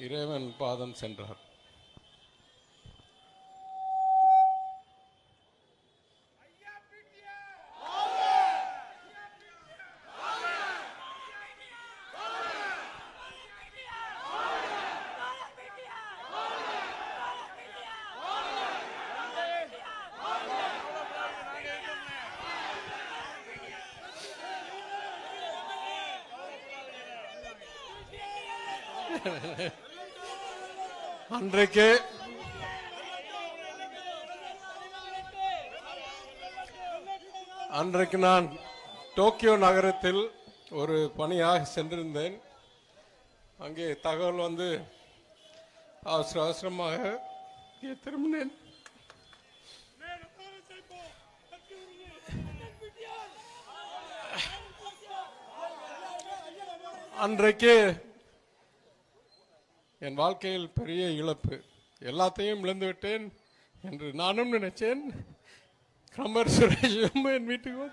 இறைவன் பாதம் சென்றார். அன்றைக்கு நான் டோக்கியோ நகரத்தில் ஒரு பணியாக சென்றிருந்தேன். அங்கே தகவல் வந்து அவசரமாக திரும்பினேன். அன்றைக்கு என் வாழ்க்கையில் பெரிய இழப்பு, எல்லாத்தையும் இழந்து விட்டேன் என்று நானும் நினைச்சேன். கமர் சுரேஷும் என் வீட்டுக்கு